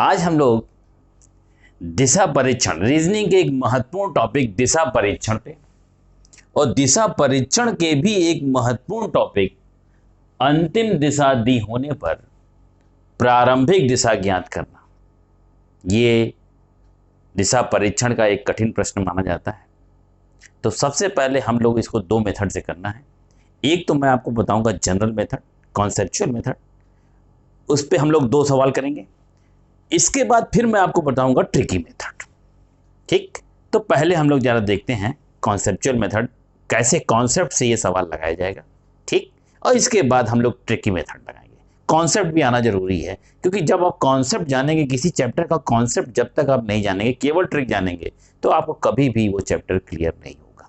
आज हम लोग दिशा परीक्षण, रीजनिंग के एक महत्वपूर्ण टॉपिक दिशा परीक्षण पे, और दिशा परीक्षण के भी एक महत्वपूर्ण टॉपिक अंतिम दिशा दी होने पर प्रारंभिक दिशा ज्ञात करना। ये दिशा परीक्षण का एक कठिन प्रश्न माना जाता है। तो सबसे पहले हम लोग इसको दो मेथड से करना है। एक तो मैं आपको बताऊंगा जनरल मेथड, कॉन्सेप्चुअल मेथड, उस पे हम लोग 2 सवाल करेंगे। इसके बाद फिर मैं आपको बताऊंगा ट्रिकी मेथड। ठीक, तो पहले हम लोग जरा देखते हैं कॉन्सेप्चुअल मेथड, कैसे कॉन्सेप्ट से ये सवाल लगाया जाएगा। ठीक, और इसके बाद हम लोग ट्रिकी मेथड लगाएंगे। कॉन्सेप्ट भी आना जरूरी है, क्योंकि जब आप कॉन्सेप्ट जानेंगे, किसी चैप्टर का कॉन्सेप्ट जब तक आप नहीं जानेंगे, केवल ट्रिक जानेंगे, तो आपको कभी भी वो चैप्टर क्लियर नहीं होगा।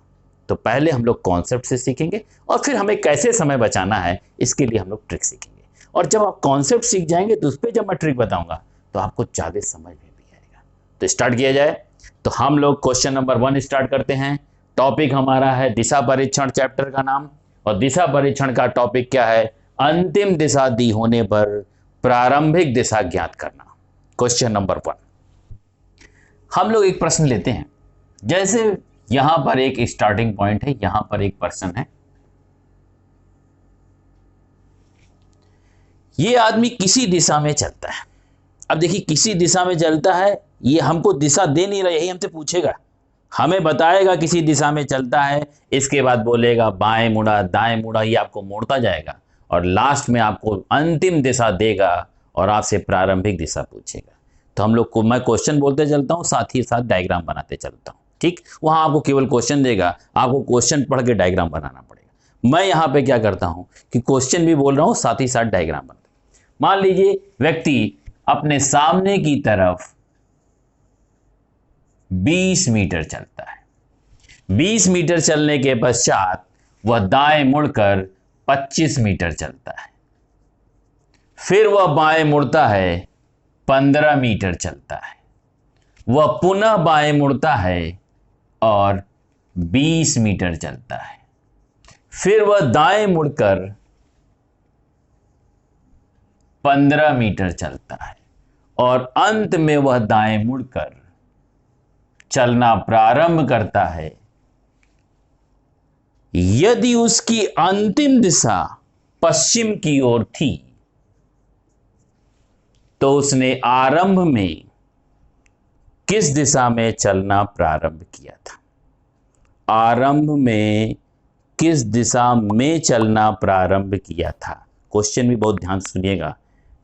तो पहले हम लोग कॉन्सेप्ट से सीखेंगे और फिर हमें कैसे समय बचाना है इसके लिए हम लोग ट्रिक सीखेंगे। और जब आप कॉन्सेप्ट सीख जाएंगे तो उस पर जब मैं ट्रिक बताऊंगा तो आपको ज्यादा समझ में भी आएगा। तो स्टार्ट किया जाए। तो हम लोग क्वेश्चन नंबर 1 स्टार्ट करते हैं। टॉपिक हमारा है दिशा परीक्षण, चैप्टर का नाम, और दिशा परीक्षण का टॉपिक क्या है? अंतिम दिशा दी होने पर प्रारंभिक दिशा ज्ञात करना। क्वेश्चन नंबर 1, हम लोग एक प्रश्न लेते हैं। जैसे यहां पर एक स्टार्टिंग पॉइंट है, यहां पर एक पर्सन है, ये आदमी किसी दिशा में चलता है। अब देखिए, किसी दिशा में चलता है, ये हमको दिशा दे नहीं रहा, यही हमसे पूछेगा, हमें बताएगा किसी दिशा में चलता है, इसके बाद बोलेगा बाएं मुड़ा दाएं मुड़ा, ये आपको मोड़ता जाएगा और लास्ट में आपको अंतिम दिशा देगा और आपसे प्रारंभिक दिशा पूछेगा। तो हम लोग को, मैं क्वेश्चन बोलते चलता हूं, साथ ही साथ डायग्राम बनाते चलता हूं। ठीक, वहां आपको केवल क्वेश्चन देगा, आपको क्वेश्चन पढ़ के डायग्राम बनाना पड़ेगा। मैं यहां पे क्या करता हूं कि क्वेश्चन भी बोल रहा हूं, साथ ही साथ डायग्राम बनता हूं। मान लीजिए व्यक्ति अपने सामने की तरफ 20 मीटर चलता है। 20 मीटर चलने के पश्चात वह दाएं मुड़कर 25 मीटर चलता है। फिर वह बाएं मुड़ता है, 15 मीटर चलता है। वह पुनः बाएं मुड़ता है और 20 मीटर चलता है। फिर वह दाएं मुड़कर 15 मीटर चलता है और अंत में वह दाएं मुड़कर चलना प्रारंभ करता है। यदि उसकी अंतिम दिशा पश्चिम की ओर थी तो उसने आरंभ में किस दिशा में चलना प्रारंभ किया था? आरंभ में किस दिशा में चलना प्रारंभ किया था? क्वेश्चन भी बहुत ध्यान से सुनिएगा,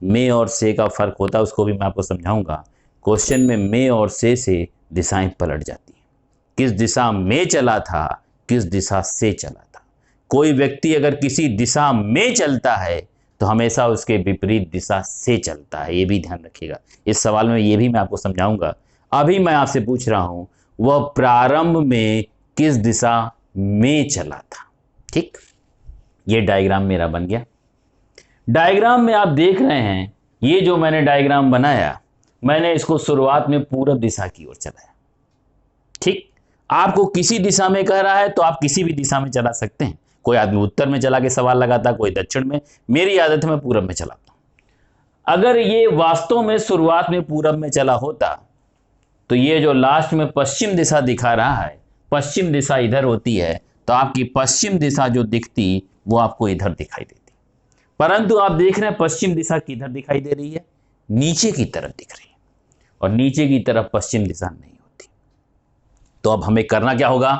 में और से का फर्क होता है, उसको भी मैं आपको समझाऊंगा। क्वेश्चन में और से दिशाएं पलट जाती हैं। किस दिशा में चला था, किस दिशा से चला था। कोई व्यक्ति अगर किसी दिशा में चलता है तो हमेशा उसके विपरीत दिशा से चलता है, ये भी ध्यान रखिएगा। इस सवाल में ये भी मैं आपको समझाऊंगा। अभी मैं आपसे पूछ रहा हूं, वह प्रारंभ में किस दिशा में चला था। ठीक, ये डायग्राम मेरा बन गया। डायग्राम में आप देख रहे हैं, ये जो मैंने डायग्राम बनाया, मैंने इसको शुरुआत में पूरब दिशा की ओर चलाया। ठीक, आपको किसी दिशा में कह रहा है तो आप किसी भी दिशा में चला सकते हैं। कोई आदमी उत्तर में चला के सवाल लगाता, कोई दक्षिण में। मेरी आदत है मैं पूरब में चलाता हूं। अगर ये वास्तव में शुरुआत में पूरब में चला होता तो ये जो लास्ट में पश्चिम दिशा दिखा रहा है, पश्चिम दिशा इधर होती है, तो आपकी पश्चिम दिशा जो दिखती वो आपको इधर दिखाई देती। परंतु आप देख रहे हैं पश्चिम दिशा किधर दिखाई दे रही है? नीचे की तरफ दिख रही है, और नीचे की तरफ पश्चिम दिशा नहीं होती। तो अब हमें करना क्या होगा?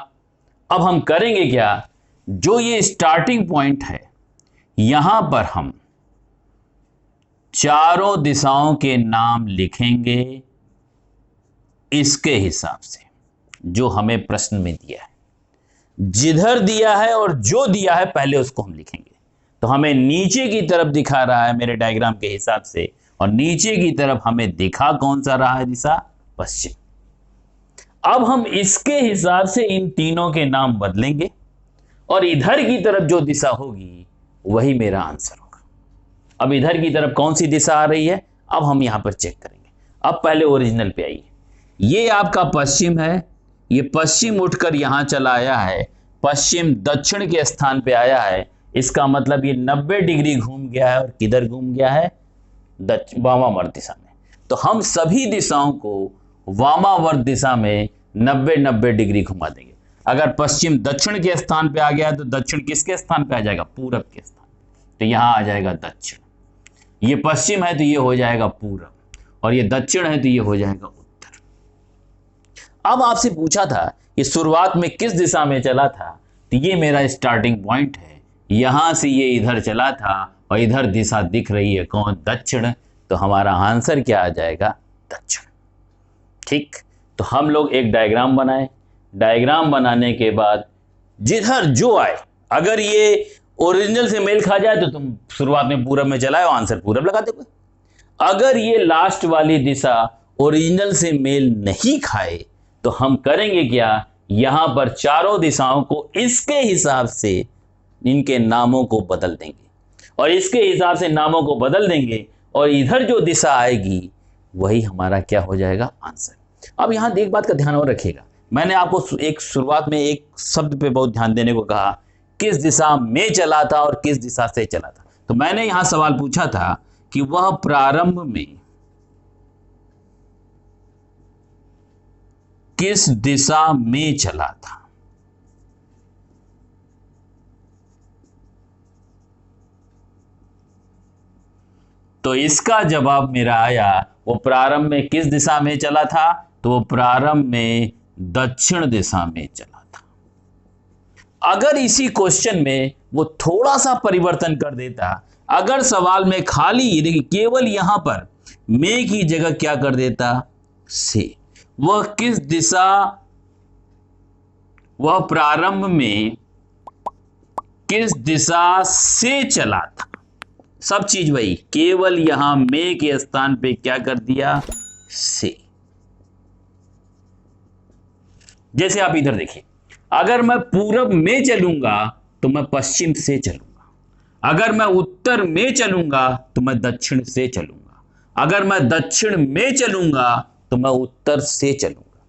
अब हम करेंगे क्या, जो ये स्टार्टिंग पॉइंट है, यहां पर हम चारों दिशाओं के नाम लिखेंगे इसके हिसाब से जो हमें प्रश्न में दिया है। जिधर दिया है और जो दिया है पहले उसको हम लिखेंगे। तो हमें नीचे की तरफ दिखा रहा है मेरे डायग्राम के हिसाब से, और नीचे की तरफ हमें दिखा कौन सा रहा है दिशा? पश्चिम। अब हम इसके हिसाब से इन तीनों के नाम बदलेंगे और इधर की तरफ जो दिशा होगी वही मेरा आंसर होगा। अब इधर की तरफ कौन सी दिशा आ रही है, अब हम यहां पर चेक करेंगे। अब पहले ओरिजिनल पे आइए। ये आपका पश्चिम है, ये पश्चिम उठकर यहां चला आया है, पश्चिम दक्षिण के स्थान पे आया है। इसका मतलब ये 90 डिग्री घूम गया है, और किधर घूम गया है? वामावर्त दिशा में। तो हम सभी दिशाओं को वामावर्त दिशा में 90-90 डिग्री घुमा देंगे। अगर पश्चिम दक्षिण के स्थान पे आ गया तो दक्षिण किसके स्थान पे आ जाएगा? पूरब के स्थान। तो यहां आ जाएगा दक्षिण, ये पश्चिम है तो ये हो जाएगा पूरब, और ये दक्षिण है तो ये हो जाएगा उत्तर। अब आपसे पूछा था ये शुरुआत में किस दिशा में चला था, तो ये मेरा स्टार्टिंग पॉइंट है, यहां से ये इधर चला था और इधर दिशा दिख रही है कौन? दक्षिण। तो हमारा आंसर क्या आ जाएगा? दक्षिण। ठीक, तो हम लोग एक डायग्राम बनाए, डायग्राम बनाने के बाद जिधर जो आए, अगर ये ओरिजिनल से मेल खा जाए तो तुम शुरुआत में पूरब में चलाए और आंसर पूरब लगा दे। अगर ये लास्ट वाली दिशा ओरिजिनल से मेल नहीं खाए तो हम करेंगे क्या? यहां पर चारों दिशाओं को इसके हिसाब से इनके नामों को बदल देंगे, और इसके हिसाब से नामों को बदल देंगे, और इधर जो दिशा आएगी वही हमारा क्या हो जाएगा? आंसर। अब यहां एक बात का ध्यान और रखिएगा, मैंने आपको एक शुरुआत में एक शब्द पे बहुत ध्यान देने को कहा, किस दिशा में चला था और किस दिशा से चला था। तो मैंने यहां सवाल पूछा था कि वह प्रारंभ में किस दिशा में चला था। तो इसका जवाब मेरा आया, वो प्रारंभ में किस दिशा में चला था? तो वो प्रारंभ में दक्षिण दिशा में चला था। अगर इसी क्वेश्चन में वो थोड़ा सा परिवर्तन कर देता, अगर सवाल में खाली देखिए केवल यहां पर में की जगह क्या कर देता? से। वह किस दिशा, वह प्रारंभ में किस दिशा से चला था, सब चीज वही, केवल यहां में के स्थान पे क्या कर दिया? से। जैसे आप इधर देखिए, अगर मैं पूरब में चलूंगा तो मैं पश्चिम से चलूंगा, अगर मैं उत्तर में चलूंगा तो मैं दक्षिण से चलूंगा, अगर मैं दक्षिण में चलूंगा तो मैं उत्तर से चलूंगा।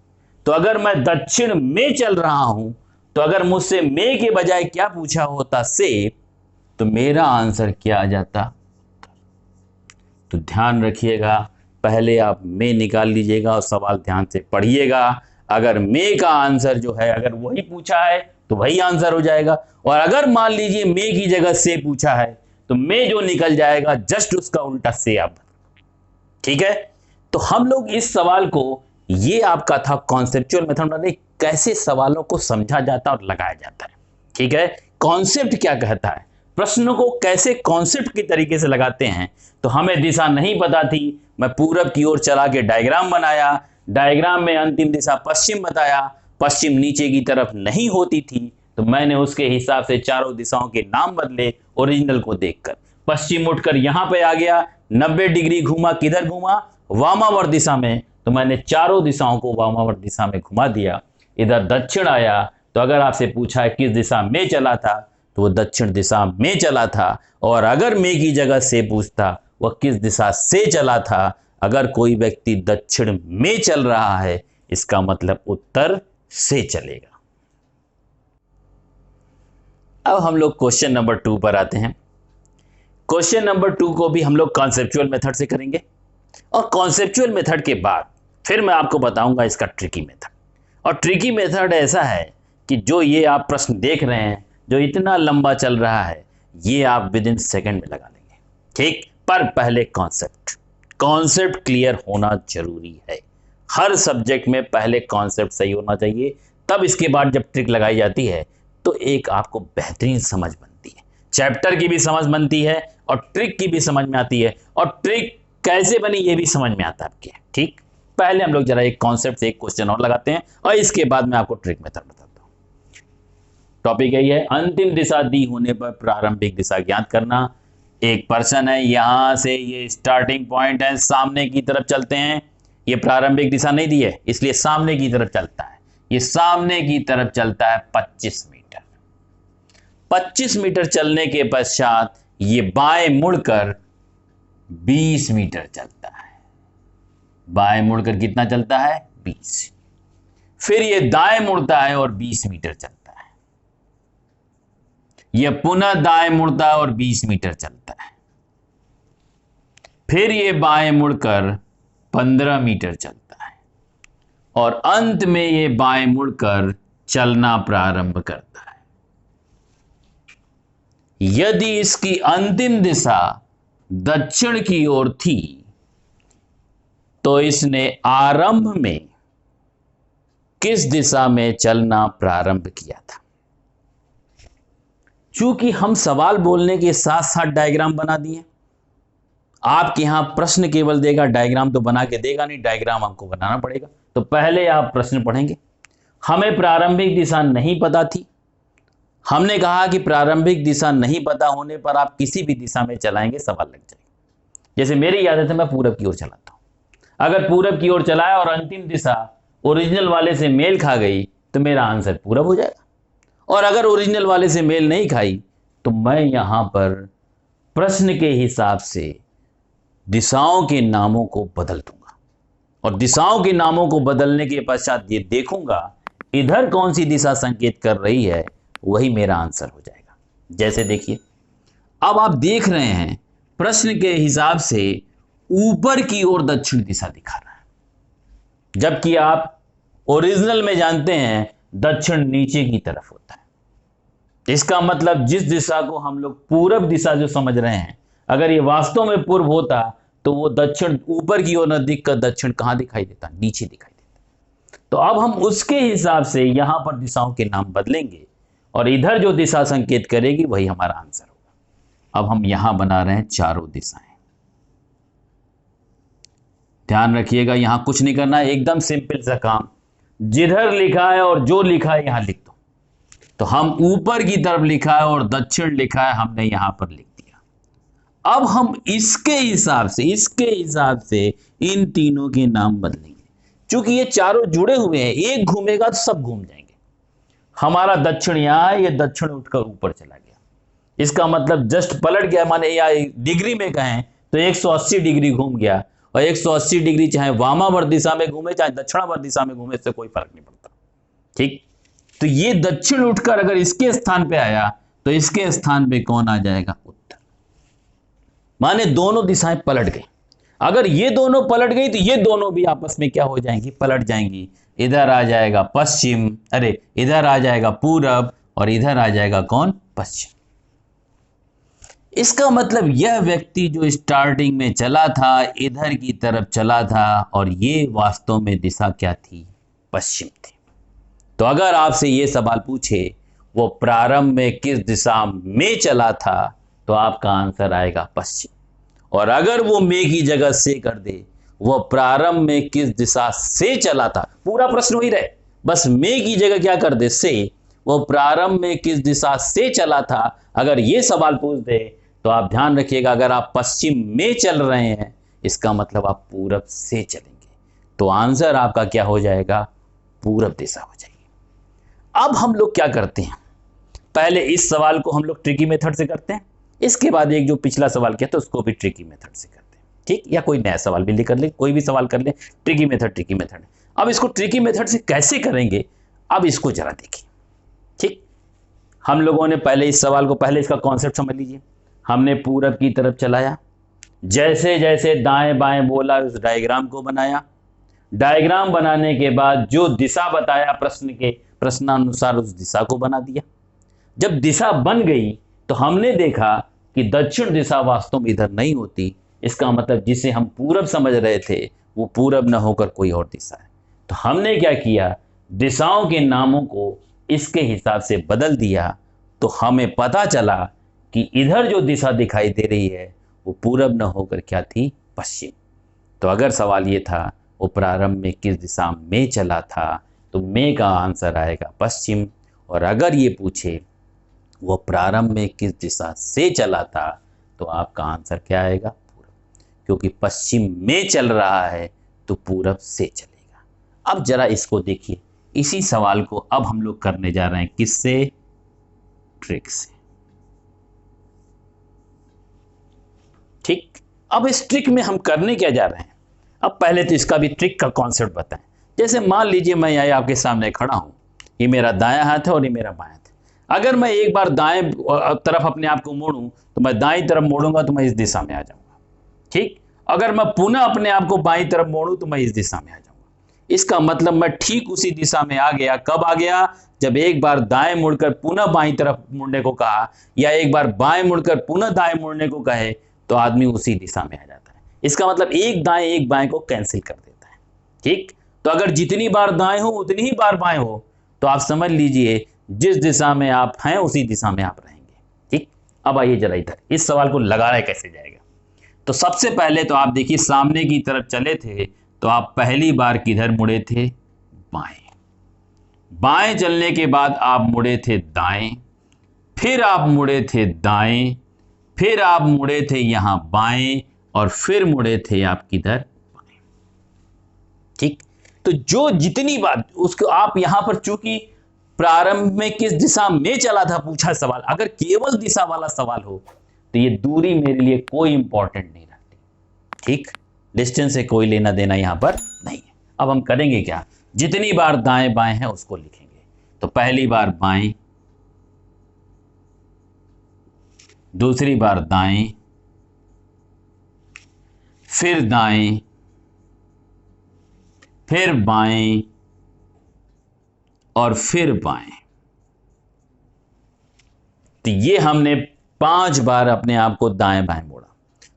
तो अगर मैं दक्षिण में चल रहा हूं तो अगर मुझसे में के बजाय क्या पूछा होता? से, तो मेरा आंसर क्या आ जाता? तो ध्यान रखिएगा, पहले आप में निकाल लीजिएगा और सवाल ध्यान से पढ़िएगा। अगर में का आंसर जो है अगर वही पूछा है तो वही आंसर हो जाएगा, और अगर मान लीजिए में की जगह से पूछा है तो में जो निकल जाएगा जस्ट उसका उल्टा से आप। ठीक है, तो हम लोग इस सवाल को, ये आपका था कॉन्सेप्चुअल मेथड, मतलब कैसे सवालों को समझा जाता है और लगाया जाता है। ठीक है, कॉन्सेप्ट क्या कहता है, प्रश्नों को कैसे कॉन्सेप्ट के तरीके से लगाते हैं। तो हमें दिशा नहीं पता थी, मैं पूरब की ओर चला के डायग्राम बनाया, डायग्राम में अंतिम दिशा पश्चिम बताया, पश्चिम नीचे की तरफ नहीं होती थी तो मैंने उसके हिसाब से चारों दिशाओं के नाम बदले ओरिजिनल को देखकर। पश्चिम उठकर यहां पे आ गया, 90 डिग्री घूमा, किधर घूमा? वामावर्त दिशा में, तो मैंने चारों दिशाओं को वामावर्त दिशा में घुमा दिया। इधर दक्षिण आया, तो अगर आपसे पूछा है किस दिशा में चला था तो वो दक्षिण दिशा में चला था, और अगर में की जगह से पूछता वह किस दिशा से चला था। अगर कोई व्यक्ति दक्षिण में चल रहा है इसका मतलब उत्तर से चलेगा। अब हम लोग क्वेश्चन नंबर 2 पर आते हैं। क्वेश्चन नंबर 2 को भी हम लोग कॉन्सेप्चुअल मेथड से करेंगे, और कॉन्सेप्चुअल मेथड के बाद फिर मैं आपको बताऊंगा इसका ट्रिकी मेथड। और ट्रिकी मेथड ऐसा है कि जो ये आप प्रश्न देख रहे हैं जो इतना लंबा चल रहा है, ये आप विद इन सेकेंड में लगा लेंगे। ठीक, पर पहले कॉन्सेप्ट क्लियर होना जरूरी है। हर सब्जेक्ट में पहले कॉन्सेप्ट सही होना चाहिए, तब इसके बाद जब ट्रिक लगाई जाती है तो एक आपको बेहतरीन समझ बनती है, चैप्टर की भी समझ बनती है और ट्रिक की भी समझ में आती है, और ट्रिक कैसे बनी ये भी समझ में आता है आपके। ठीक, पहले हम लोग जरा एक कॉन्सेप्ट से एक क्वेश्चन और लगाते हैं और इसके बाद मैं आपको ट्रिक मेथड बताता हूं। टॉपिक यही है, अंतिम दिशा दी होने पर प्रारंभिक दिशा ज्ञात करना। एक पर्सन है, यहां से ये स्टार्टिंग पॉइंट है, सामने की तरफ चलते हैं, ये प्रारंभिक दिशा नहीं दी है इसलिए सामने की तरफ चलता है, ये सामने की तरफ चलता है 25 मीटर। 25 मीटर चलने के पश्चात ये बाएं मुड़कर 20 मीटर चलता है। बाएं मुड़कर कितना चलता है? 20। फिर ये दाएं मुड़ता है और 20 मीटर चलता है। यह पुनः दाएं मुड़ता है और 20 मीटर चलता है। फिर ये बाएं मुड़कर 15 मीटर चलता है और अंत में ये बाएं मुड़कर चलना प्रारंभ करता है। यदि इसकी अंतिम दिशा दक्षिण की ओर थी तो इसने आरंभ में किस दिशा में चलना प्रारंभ किया था? चूंकि हम सवाल बोलने के साथ साथ डायग्राम बना दिए, आपके यहां प्रश्न केवल देगा, डायग्राम तो बना के देगा नहीं, डायग्राम हमको बनाना पड़ेगा। तो पहले आप प्रश्न पढ़ेंगे। हमें प्रारंभिक दिशा नहीं पता थी। हमने कहा कि प्रारंभिक दिशा नहीं पता होने पर आप किसी भी दिशा में चलाएंगे सवाल लग जाएगा। जैसे मेरी आदत है, मैं पूरब की ओर चलाता हूं। अगर पूरब की ओर चलाया और अंतिम दिशा ओरिजिनल वाले से मेल खा गई तो मेरा आंसर पूरब हो जाएगा, और अगर ओरिजिनल वाले से मेल नहीं खाई तो मैं यहां पर प्रश्न के हिसाब से दिशाओं के नामों को बदल दूंगा, और दिशाओं के नामों को बदलने के पश्चात ये देखूंगा इधर कौन सी दिशा संकेत कर रही है, वही मेरा आंसर हो जाएगा। जैसे देखिए, अब आप देख रहे हैं प्रश्न के हिसाब से ऊपर की ओर दक्षिण दिशा दिखा रहा है, जबकि आप ओरिजिनल में जानते हैं दक्षिण नीचे की तरफ होता है। इसका मतलब जिस दिशा को हम लोग पूरब दिशा जो समझ रहे हैं, अगर ये वास्तव में पूर्व होता तो वो दक्षिण ऊपर की ओर न दिख कर दक्षिण कहां दिखाई देता? नीचे दिखाई देता। तो अब हम उसके हिसाब से यहां पर दिशाओं के नाम बदलेंगे और इधर जो दिशा संकेत करेगी वही हमारा आंसर होगा। अब हम यहां बना रहे हैं चारों दिशाएं। ध्यान रखिएगा, यहां कुछ नहीं करना है, एकदम सिंपल सा काम। जिधर लिखा है और जो लिखा है यहां लिख दो। तो हम ऊपर की तरफ लिखा है और दक्षिण लिखा है, हमने यहां पर लिख दिया। अब हम इसके हिसाब से इन तीनों के नाम बदलेंगे। चूंकि ये चारों जुड़े हुए हैं, एक घूमेगा तो सब घूम जाएंगे। हमारा दक्षिण यहां है, ये दक्षिण उठकर ऊपर चला गया, इसका मतलब जस्ट पलट गया, माने या डिग्री में कहें तो 180 डिग्री घूम गया। और 180 डिग्री चाहे वामावर्त दिशा में घूमे चाहे दक्षिणावर्त दिशा में घूमे, इससे कोई फर्क नहीं पड़ता। ठीक, तो ये दक्षिण उठकर अगर इसके स्थान पे आया तो इसके स्थान पे कौन आ जाएगा? उत्तर। माने दोनों दिशाएं पलट गई। अगर ये दोनों पलट गई तो ये दोनों भी आपस में क्या हो जाएंगी? पलट जाएंगी। इधर आ जाएगा पश्चिम, इधर आ जाएगा पूरब, और इधर आ जाएगा कौन? पश्चिम। इसका मतलब यह व्यक्ति जो स्टार्टिंग में चला था इधर की तरफ चला था, और ये वास्तव में दिशा क्या थी? पश्चिम थी। तो अगर आपसे ये सवाल पूछे वो प्रारंभ में किस दिशा में चला था, तो आपका आंसर आएगा पश्चिम। और अगर वो में की जगह से कर दे, वो प्रारंभ में किस दिशा से चला था, पूरा प्रश्न वही रहे, बस में की जगह क्या कर दे? से। वो प्रारंभ में किस दिशा से चला था, अगर ये सवाल पूछ दे तो आप ध्यान रखिएगा, अगर आप पश्चिम में चल रहे हैं इसका मतलब आप पूरब से चलेंगे। तो आंसर आपका क्या हो जाएगा? पूरब दिशा हो जाएगी। अब हम लोग क्या करते हैं, पहले इस सवाल को हम लोग ट्रिकी मेथड से करते हैं, इसके बाद एक जो पिछला सवाल किया था उसको भी ट्रिकी मेथड से करते हैं। ठीक, या कोई नया सवाल भी कर ले, कोई भी सवाल कर ले, ट्रिकी मेथड है। अब इसको ट्रिकी मेथड से कैसे करेंगे, अब इसको जरा देखिए। ठीक, हम लोगों ने पहले इस सवाल को, पहले इसका कॉन्सेप्ट समझ लीजिए। हमने पूरब की तरफ चलाया, जैसे जैसे दाएं बाएं बोला उस डायग्राम को बनाया। डायग्राम बनाने के बाद जो दिशा बताया प्रश्न के प्रश्नानुसार उस दिशा को बना दिया। जब दिशा बन गई तो हमने देखा कि दक्षिण दिशा वास्तव में इधर नहीं होती, इसका मतलब जिसे हम पूरब समझ रहे थे वो पूरब न होकर कोई और दिशा है। तो हमने क्या किया, दिशाओं के नामों को इसके हिसाब से बदल दिया। तो हमें पता चला कि इधर जो दिशा दिखाई दे रही है वो पूरब न होकर क्या थी? पश्चिम। तो अगर सवाल ये था वो प्रारंभ में किस दिशा में चला था, तो में का आंसर आएगा पश्चिम। और अगर ये पूछे वो प्रारंभ में किस दिशा से चला था, तो आपका आंसर क्या आएगा? पूरब, क्योंकि पश्चिम में चल रहा है तो पूरब से चलेगा। अब जरा इसको देखिए, इसी सवाल को अब हम लोग करने जा रहे हैं, किससे? ट्रिक से। ठीक, अब इस ट्रिक में हम करने क्या जा रहे हैं, अब पहले तो इसका भी ट्रिक का कॉन्सेप्ट बताएं। जैसे मान लीजिए मैं यहाँ आपके सामने खड़ा हूं, ये मेरा दायां हाथ है और ये मेरा बायां हाथ है। अगर मैं एक बार दाएं तरफ अपने आप को मोड़ूं तो मैं दाईं तरफ मोड़ूंगा तो मैं इस दिशा में आ जाऊंगा। ठीक, अगर मैं पुनः अपने आप को बाईं तरफ मोड़ूं तो मैं इस दिशा में आ जाऊंगा। इसका मतलब मैं ठीक उसी दिशा में आ गया। कब आ गया? जब एक बार दाएं मुड़कर पुनः बाईं तरफ मुड़ने को कहा, या एक बार बाएं मुड़कर पुनः दाएं मुड़ने को कहे, तो आदमी उसी दिशा में आ जाता है। इसका मतलब एक दाएं एक बाएं को कैंसिल कर देता है। ठीक, तो अगर जितनी बार दाएं हो उतनी ही बार बाएं हो, तो आप समझ लीजिए जिस दिशा में आप हैं उसी दिशा में आप रहेंगे। ठीक, अब आइए जरा इधर, इस सवाल को लगाया कैसे जाएगा। तो सबसे पहले तो आप देखिए, सामने की तरफ चले थे तो आप पहली बार किधर मुड़े थे? बाएं। बाएं चलने के बाद आप मुड़े थे दाएं, फिर आप मुड़े थे दाएं, फिर आप मुड़े थे यहां बाएं, और फिर मुड़े थे आप किधर? बाएं। ठीक, तो जो जितनी बार उसको आप यहां पर, चूंकि प्रारंभ में किस दिशा में चला था पूछा सवाल, अगर केवल दिशा वाला सवाल हो तो ये दूरी मेरे लिए कोई इंपॉर्टेंट नहीं रखती। ठीक, डिस्टेंस से कोई लेना देना यहां पर नहीं है। अब हम करेंगे क्या? जितनी बार दाएं बाएं है उसको लिखेंगे। तो पहली बार बाएं, दूसरी बार दाएं, फिर दाएं, फिर बाएं, और फिर बाएं। तो ये हमने 5 बार अपने आप को दाएं बाएं मोड़ा।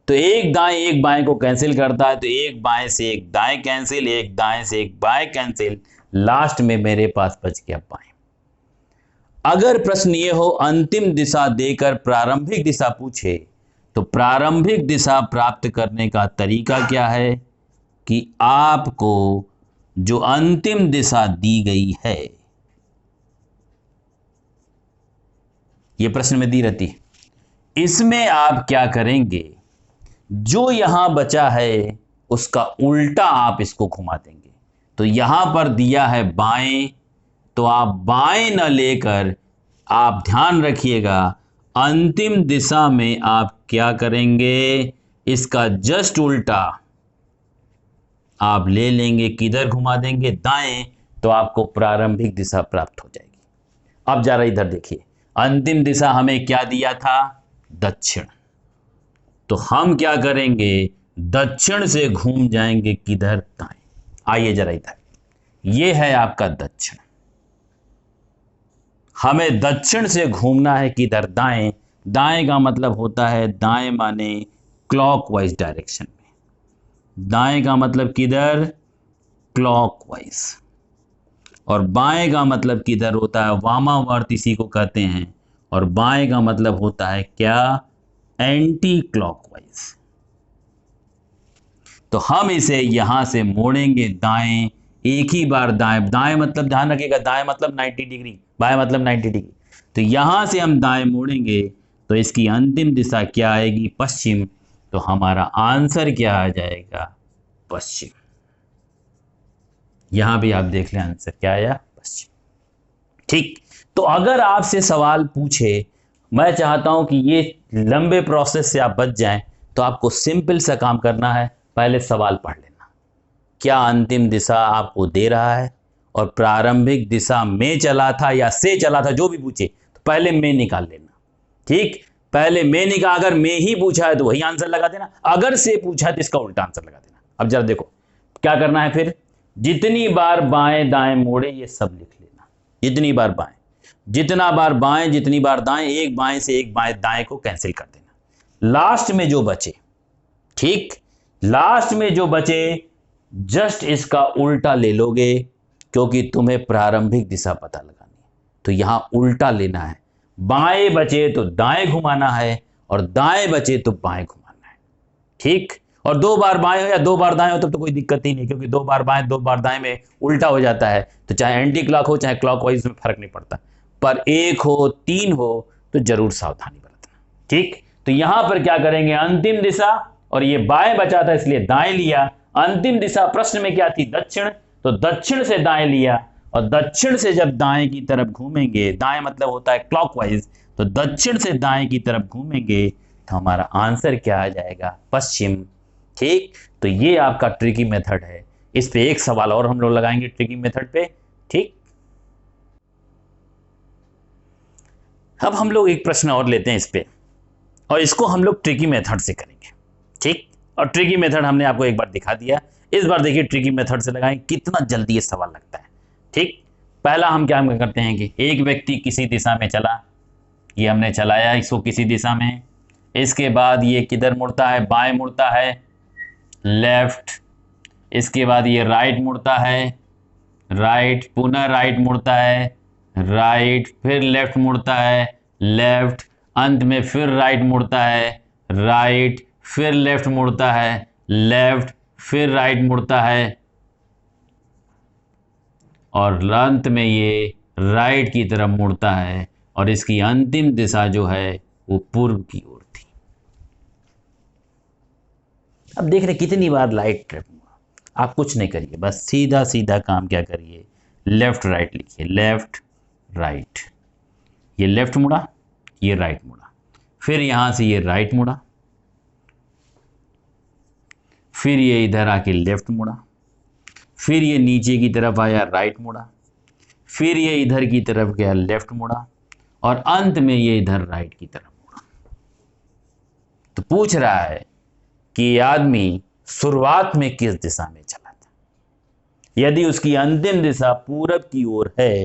तो एक दाएं एक बाएं को कैंसिल करता है, तो एक बाएं से एक दाएं कैंसिल, एक दाएं से एक बाएं कैंसिल, लास्ट में मेरे पास बच गया बाएं। अगर प्रश्न ये हो अंतिम दिशा देकर प्रारंभिक दिशा पूछे, तो प्रारंभिक दिशा प्राप्त करने का तरीका क्या है कि आपको जो अंतिम दिशा दी गई है, यह प्रश्न में दी रहती है, इसमें आप क्या करेंगे? जो यहां बचा है उसका उल्टा आप इसको घुमा देंगे। तो यहां पर दिया है बाएं, तो आप बाएं न लेकर, आप ध्यान रखिएगा, अंतिम दिशा में आप क्या करेंगे? इसका जस्ट उल्टा आप ले लेंगे। किधर घुमा देंगे? दाएं। तो आपको प्रारंभिक दिशा प्राप्त हो जाएगी। अब जरा इधर देखिए, अंतिम दिशा हमें क्या दिया था? दक्षिण। तो हम क्या करेंगे? दक्षिण से घूम जाएंगे किधर? दाएं। आइए जरा इधर, यह है आपका दक्षिण। हमें दक्षिण से घूमना है किधर? दाएं। दाएं का मतलब होता है, दाएं माने क्लॉकवाइज डायरेक्शन में। दाएं का मतलब किधर? क्लॉकवाइज। और बाएं का मतलब किधर होता है? वामावर्त इसी को कहते हैं। और बाएं का मतलब होता है क्या? Anti clockwise. तो हम इसे यहां से मोड़ेंगे दाएं, एक ही बार दाएं। दाएं मतलब ध्यान रखिएगा, दाएं मतलब 90 डिग्री, बाएं मतलब 90 डिग्री। तो यहां से हम दाएं मोड़ेंगे तो इसकी अंतिम दिशा क्या आएगी? पश्चिम। तो हमारा आंसर क्या आ जाएगा? पश्चिम। यहां भी आप देख लें, आंसर क्या आया? पश्चिम। ठीक, तो अगर आपसे सवाल पूछे, मैं चाहता हूं कि ये लंबे प्रोसेस से आप बच जाएं, तो आपको सिंपल सा काम करना है, पहले सवाल पढ़ लेना। क्या अंतिम दिशा आपको दे रहा है और प्रारंभिक दिशा में चला था या से चला था, जो भी पूछे, तो पहले में निकाल लेना। ठीक, पहले में निकाल, अगर में ही पूछा है तो वही आंसर लगा देना, अगर से पूछा है तो इसका उल्टा आंसर लगा देना। अब जरा देखो क्या करना है फिर, जितनी बार बाएं दाएं मोड़े ये सब लिख लेना। जितनी बार बाएं, जितना बार बाएं जितनी बार दाएं, एक बाएं से एक बाएं दाएं को कैंसिल कर देना। लास्ट में जो बचे, ठीक, लास्ट में जो बचे जस्ट इसका उल्टा ले लोगे, क्योंकि तुम्हें प्रारंभिक दिशा पता लगानी है। तो यहां उल्टा लेना है, बाएं बचे तो दाएं घुमाना है और दाएं बचे तो बाएं घुमाना है। ठीक, और 2 बार बाएं हो या 2 बार दाएं हो तब तो कोई दिक्कत ही नहीं, क्योंकि 2 बार बाएं 2 बार दाएं में उल्टा हो जाता है। तो चाहे एंटी क्लॉक हो चाहे क्लॉकवाइज में फर्क नहीं पड़ता, पर 1 हो 3 हो तो जरूर सावधानी बरतना। ठीक, तो यहां पर क्या करेंगे? अंतिम दिशा, और ये बाएं बचा था इसलिए दाएं लिया। अंतिम दिशा प्रश्न में क्या थी? दक्षिण, तो दक्षिण से दाएं लिया, और दक्षिण से जब दाएं की तरफ घूमेंगे, दाएं मतलब होता है क्लॉकवाइज, तो दक्षिण से दाएं की तरफ घूमेंगे तो हमारा आंसर क्या आ जाएगा? पश्चिम। ठीक, तो ये आपका ट्रिकी मेथड है। इस पे एक सवाल और हम लोग लगाएंगे ट्रिकी मेथड पे। ठीक, अब हम लोग एक प्रश्न और लेते हैं इस पे, और इसको हम लोग ट्रिकी मेथड से करेंगे। ठीक, और ट्रिकी मेथड हमने आपको एक बार दिखा दिया। इस बार देखिए ट्रिकी मेथड से लगाएं, कितना जल्दी ये सवाल लगता है। ठीक, पहला हम क्या करते हैं कि एक व्यक्ति किसी दिशा में चला, ये हमने चलाया इसको किसी दिशा में, इसके बाद ये किधर मुड़ता है, बाएं मुड़ता है, लेफ्ट, इसके बाद ये राइट मुड़ता है, राइट, पुनः राइट मुड़ता है, राइट, फिर लेफ्ट मुड़ता है, लेफ्ट, अंत में फिर राइट मुड़ता है, राइट, फिर लेफ्ट मुड़ता है, लेफ्ट, फिर राइट मुड़ता है, और अंत में ये राइट की तरफ मुड़ता है, और इसकी अंतिम दिशा जो है वो पूर्व की ओर थी। अब देख रहे कितनी बार लाइट ट्रिप हुआ। आप कुछ नहीं करिए, बस सीधा सीधा काम क्या करिए, लेफ्ट राइट लिखिए, लेफ्ट राइट, ये लेफ्ट मुड़ा, ये राइट मुड़ा, फिर यहां से ये राइट मुड़ा, फिर ये इधर आके लेफ्ट मुड़ा, फिर ये नीचे की तरफ आया राइट मुड़ा, फिर ये इधर की तरफ गया लेफ्ट मुड़ा, और अंत में ये इधर राइट की तरफ मुड़ा। तो पूछ रहा है कि ये आदमी शुरुआत में किस दिशा में चला था। यदि उसकी अंतिम दिशा पूरब की ओर है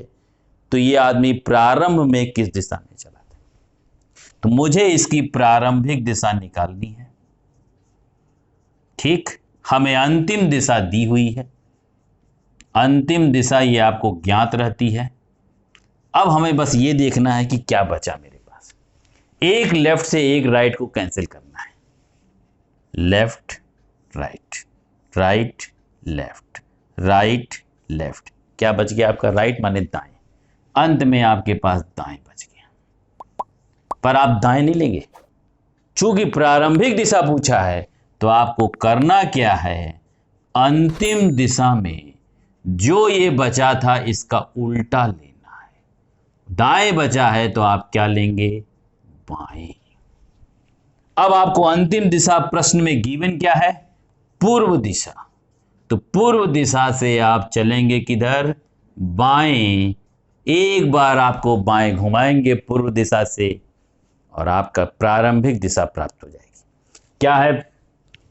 तो ये आदमी प्रारंभ में किस दिशा में चला था। तो मुझे इसकी प्रारंभिक दिशा निकालनी है। ठीक, हमें अंतिम दिशा दी हुई है, अंतिम दिशा ये आपको ज्ञात रहती है। अब हमें बस ये देखना है कि क्या बचा मेरे पास। एक लेफ्ट से एक राइट को कैंसिल करना है, left right, right left, right left, क्या बच गया आपका, राइट माने दाएं, अंत में आपके पास दाएं बच गया। पर आप दाएं नहीं लेंगे, चूंकि प्रारंभिक दिशा पूछा है तो आपको करना क्या है, अंतिम दिशा में जो ये बचा था इसका उल्टा लेना है। दाएं बचा है तो आप क्या लेंगे, बाएं। अब आपको अंतिम दिशा प्रश्न में गिवन क्या है, पूर्व दिशा। तो पूर्व दिशा से आप चलेंगे किधर, बाएं। एक बार आपको बाएं घुमाएंगे पूर्व दिशा से और आपका प्रारंभिक दिशा प्राप्त हो जाएगी। क्या है,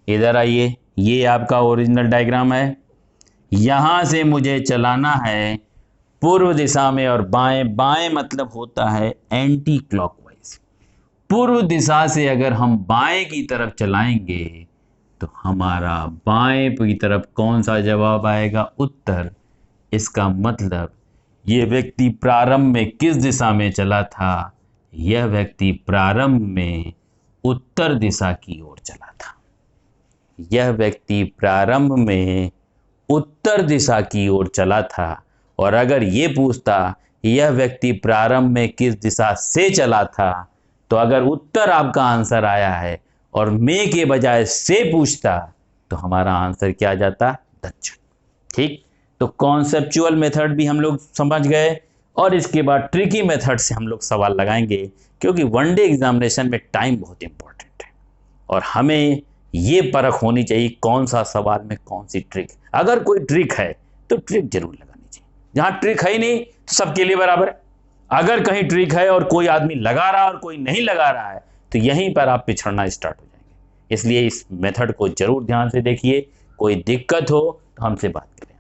इधर आइए, ये आपका ओरिजिनल डायग्राम है। यहां से मुझे चलाना है पूर्व दिशा में और बाएं, बाएं मतलब होता है एंटी क्लॉकवाइज। पूर्व दिशा से अगर हम बाएं की तरफ चलाएंगे तो हमारा बाएं की तरफ कौन सा जवाब आएगा, उत्तर। इसका मतलब ये व्यक्ति प्रारंभ में किस दिशा में चला था, यह व्यक्ति प्रारंभ में उत्तर दिशा की ओर चला था। यह व्यक्ति प्रारंभ में उत्तर दिशा की ओर चला था। और अगर ये पूछता यह व्यक्ति प्रारंभ में किस दिशा से चला था, तो अगर उत्तर आपका आंसर आया है और में के बजाय से पूछता तो हमारा आंसर क्या आ जाता, दक्षिण। ठीक, तो कॉन्सेप्चुअल मेथड भी हम लोग समझ गए और इसके बाद ट्रिकी मेथड से हम लोग सवाल लगाएंगे, क्योंकि वनडे एग्जामिनेशन में टाइम बहुत इंपॉर्टेंट है और हमें ये परख होनी चाहिए कौन सा सवाल में कौन सी ट्रिक। अगर कोई ट्रिक है तो ट्रिक जरूर लगानी चाहिए, जहां ट्रिक है ही नहीं तो सबके लिए बराबर है। अगर कहीं ट्रिक है और कोई आदमी लगा रहा है और कोई नहीं लगा रहा है तो यहीं पर आप पिछड़ना स्टार्ट हो जाएंगे। इसलिए इस मेथड को जरूर ध्यान से देखिए, कोई दिक्कत हो तो हमसे बात करें।